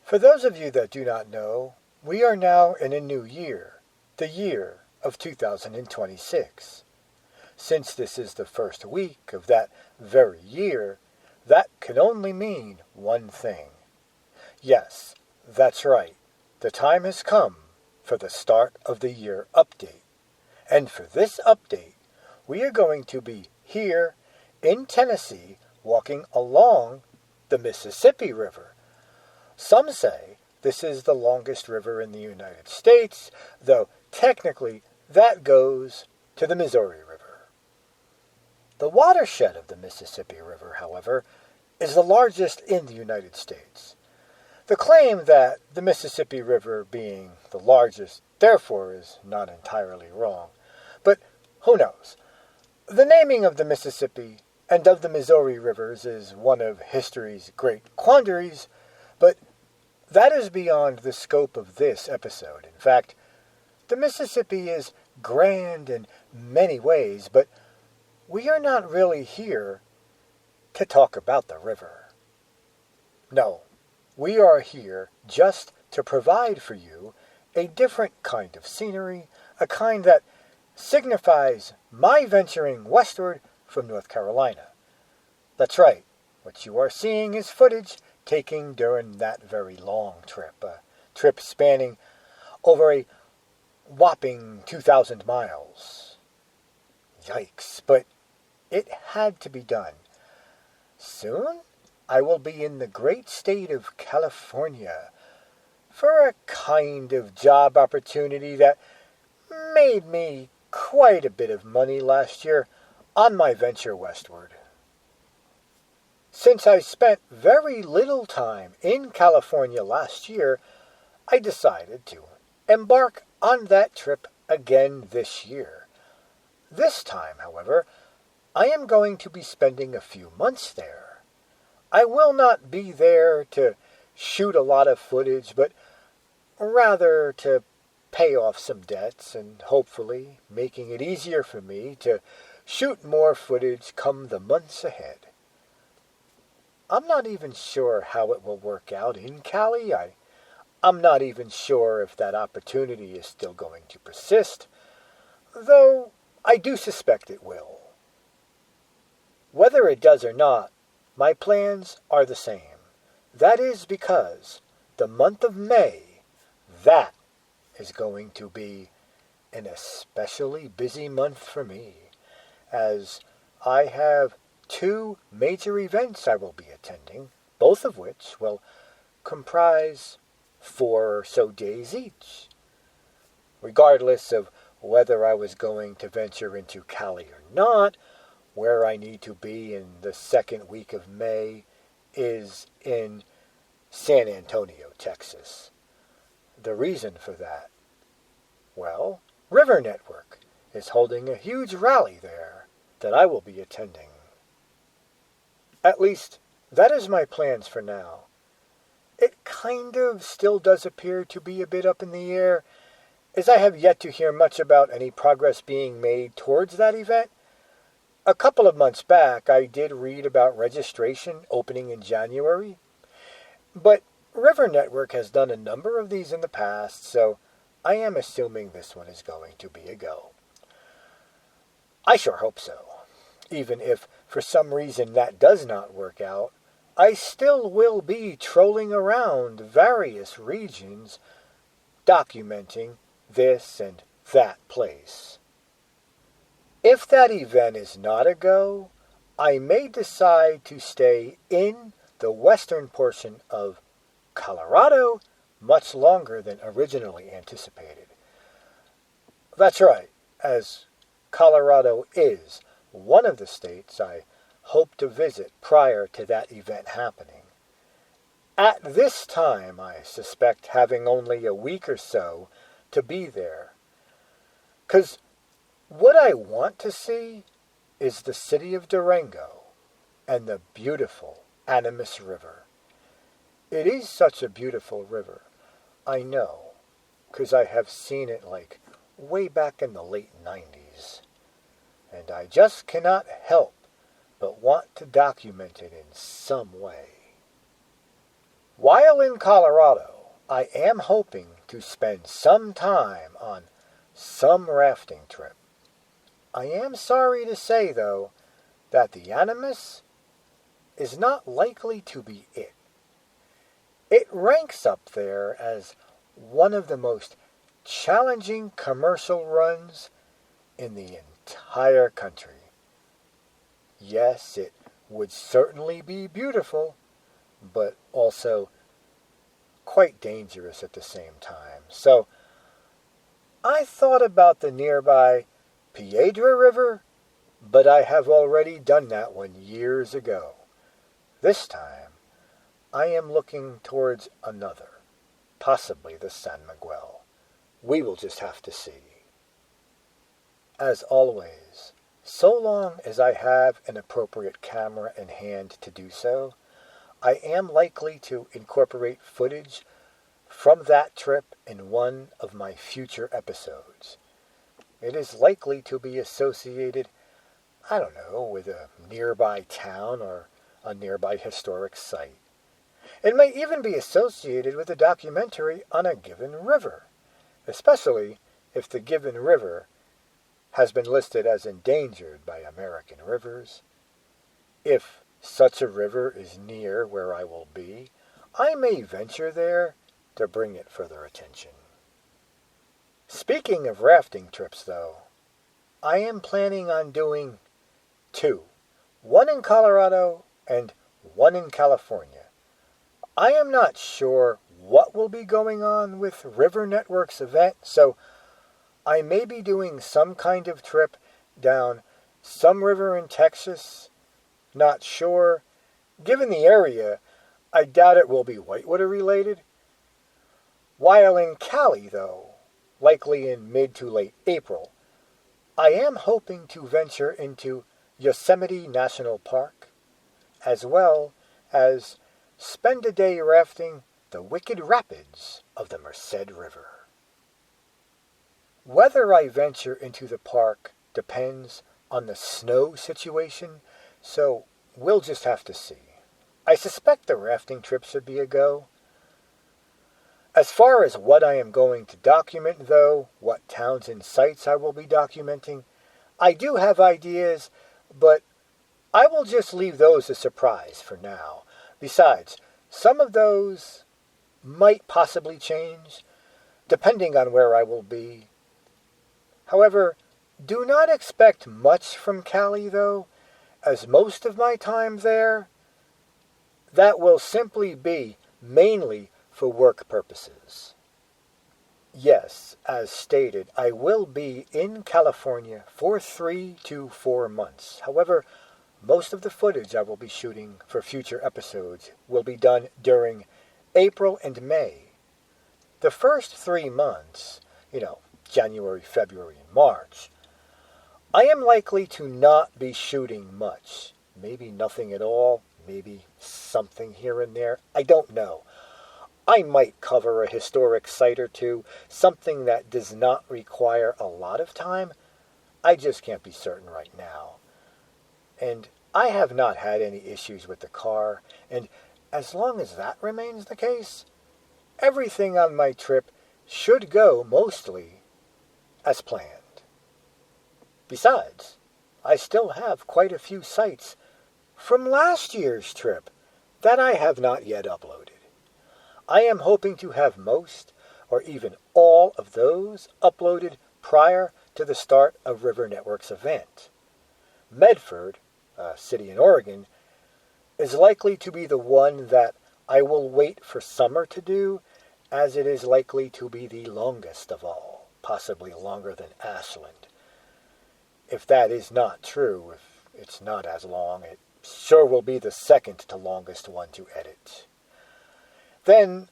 For those of you that do not know, we are now in a new year, the year of 2026. Since this is the first week of that very year, that can only mean one thing. Yes, that's right. The time has come for the start of the year update. And for this update, we are going to be here in Tennessee walking along the Mississippi River. Some say this is the longest river in the United States, though technically that goes to the Missouri River. The watershed of the Mississippi River, however, is the largest in the United States. The claim that the Mississippi River being the largest, therefore, is not entirely wrong. But who knows? The naming of the Mississippi and of the Missouri rivers is one of history's great quandaries, but that is beyond the scope of this episode. In fact, the Mississippi is grand in many ways, but we are not really here to talk about the river. No, we are here just to provide for you a different kind of scenery, a kind that signifies my venturing westward from North Carolina. That's right, what you are seeing is footage taken during that very long trip, a trip spanning over a whopping 2,000 miles. Yikes, but it had to be done. Soon, I will be in the great state of California for a kind of job opportunity that made me quite a bit of money last year on my venture westward. Since I spent very little time in California last year, I decided to embark on that trip again this year. This time, however, I am going to be spending a few months there. I will not be there to shoot a lot of footage, but rather to pay off some debts and hopefully making it easier for me to shoot more footage come the months ahead. I'm not even sure how it will work out in Cali. I'm not even sure if that opportunity is still going to persist, though I do suspect it will. Whether it does or not, my plans are the same. That is because the month of May, that is going to be an especially busy month for me, as I have 2 major events I will be attending, both of which will comprise 4 or so days each. Regardless of whether I was going to venture into Cali or not, where I need to be in the second week of May is in San Antonio, Texas. The reason for that? Well, River Network is holding a huge rally there that I will be attending. At least, that is my plans for now. It kind of still does appear to be a bit up in the air, as I have yet to hear much about any progress being made towards that event. A couple of months back, I did read about registration opening in January, but River Network has done a number of these in the past, so I am assuming this one is going to be a go. I sure hope so. Even if for some reason that does not work out, I still will be trolling around various regions, documenting this and that place. If that event is not a go, I may decide to stay in the western portion of Colorado much longer than originally anticipated. That's right, as Colorado is one of the states I hope to visit prior to that event happening. At this time, I suspect having only a week or so to be there. 'Cause what I want to see is the city of Durango and the beautiful Animas River. It is such a beautiful river, I know, 'cause I have seen it like way back in the late 90s. And I just cannot help but want to document it in some way. While in Colorado, I am hoping to spend some time on some rafting trip. I am sorry to say, though, that the Animas is not likely to be it. It ranks up there as one of the most challenging commercial runs in the entire country. Yes, it would certainly be beautiful, but also quite dangerous at the same time. So I thought about the nearby Piedra River, but I have already done that one years ago. This time, I am looking towards another, possibly the San Miguel. We will just have to see. As always, so long as I have an appropriate camera in hand to do so, I am likely to incorporate footage from that trip in one of my future episodes. It is likely to be associated, I don't know, with a nearby town or a nearby historic site. It may even be associated with a documentary on a given river, especially if the given river has been listed as endangered by American rivers. If such a river is near where I will be, I may venture there to bring it further attention. Speaking of rafting trips, though, I am planning on doing two. One in Colorado and one in California. I am not sure what will be going on with River Network's event, so I may be doing some kind of trip down some river in Texas. Not sure. Given the area, I doubt it will be whitewater related. While in Cali, though, likely in mid to late April, I am hoping to venture into Yosemite National Park, as well as spend a day rafting the wicked rapids of the Merced River. Whether I venture into the park depends on the snow situation, so we'll just have to see. I suspect the rafting trip should be a go. As far as what I am going to document, though, what towns and sites I will be documenting, I do have ideas, but I will just leave those a surprise for now. Besides, some of those might possibly change, depending on where I will be. However, do not expect much from Cali, though, as most of my time there, that will simply be mainly for work purposes. Yes, as stated, I will be in California for 3 to 4 months. However, most of the footage I will be shooting for future episodes will be done during April and May. The first 3 months, January, February, and March, I am likely to not be shooting much. Maybe nothing at all, maybe something here and there. I don't know. I might cover a historic site or two, something that does not require a lot of time. I just can't be certain right now. And I have not had any issues with the car, and as long as that remains the case, everything on my trip should go mostly as planned. Besides, I still have quite a few sites from last year's trip that I have not yet uploaded. I am hoping to have most, or even all of those uploaded prior to the start of River Network's event. Medford, a city in Oregon, is likely to be the one that I will wait for summer to do, as it is likely to be the longest of all, possibly longer than Ashland. If that is not true, if it's not as long, it sure will be the second to longest one to edit. Then,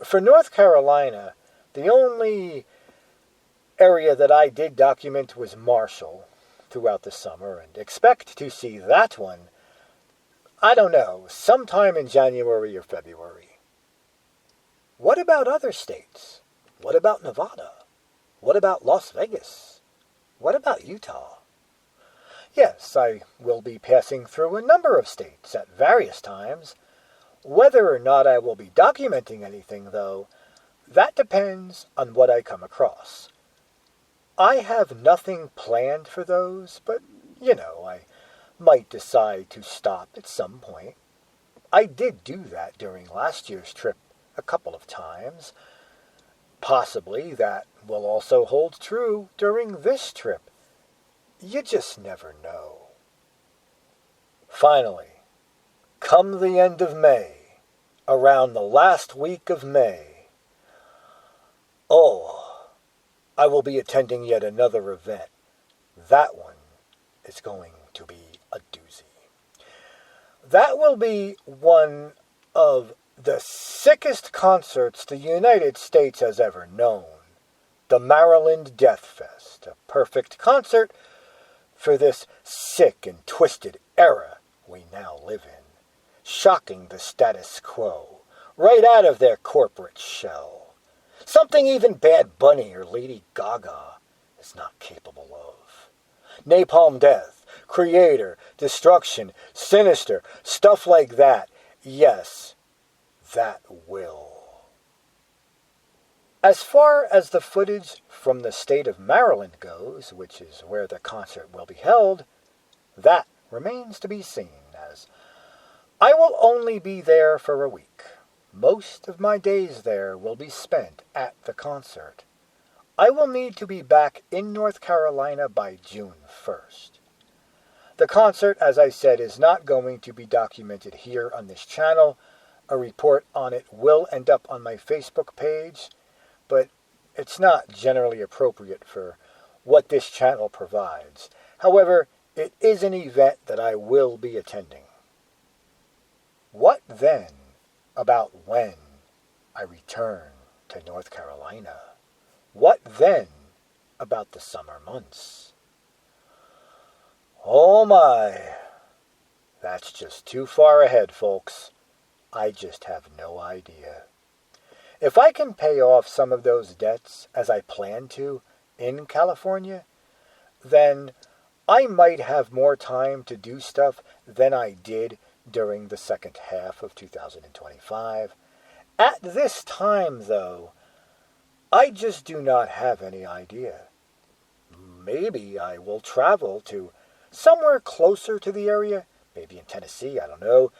for North Carolina, the only area that I did document was Marshall throughout the summer, and expect to see that one, I don't know, sometime in January or February. What about other states? What about Nevada? What about Las Vegas? What about Utah? Yes, I will be passing through a number of states at various times, Whether or not I will be documenting anything, though, that depends on what I come across. I have nothing planned for those, but, I might decide to stop at some point. I did do that during last year's trip a couple of times. Possibly that will also hold true during this trip. You just never know. Finally, come the end of May, around the last week of May, I will be attending yet another event. That one is going to be a doozy. That will be one of the sickest concerts the United States has ever known. The Maryland Death Fest, a perfect concert for this sick and twisted era we now live in, shocking the status quo right out of their corporate shell. Something even Bad Bunny or Lady Gaga is not capable of. Napalm Death, Creator, Destruction, Sinister, stuff like that. Yes, that will. As far as the footage from the state of Maryland goes, which is where the concert will be held, that remains to be seen, as I will only be there for a week. Most of my days there will be spent at the concert. I will need to be back in North Carolina by June 1st. The concert, as I said, is not going to be documented here on this channel. A report on it will end up on my Facebook page, but it's not generally appropriate for what this channel provides. However, it is an event that I will be attending. What then about when I return to North Carolina? What then about the summer months? Oh my, that's just too far ahead, folks. I just have no idea. If I can pay off some of those debts as I plan to in California, then I might have more time to do stuff than I did during the second half of 2025. At this time, though, I just do not have any idea. Maybe I will travel to somewhere closer to the area, maybe in Tennessee, I don't know,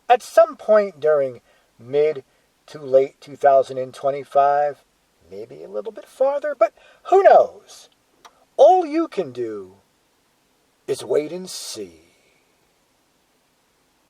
at some point during mid to late 2025, maybe a little bit farther, but who knows? All you can do is wait and see.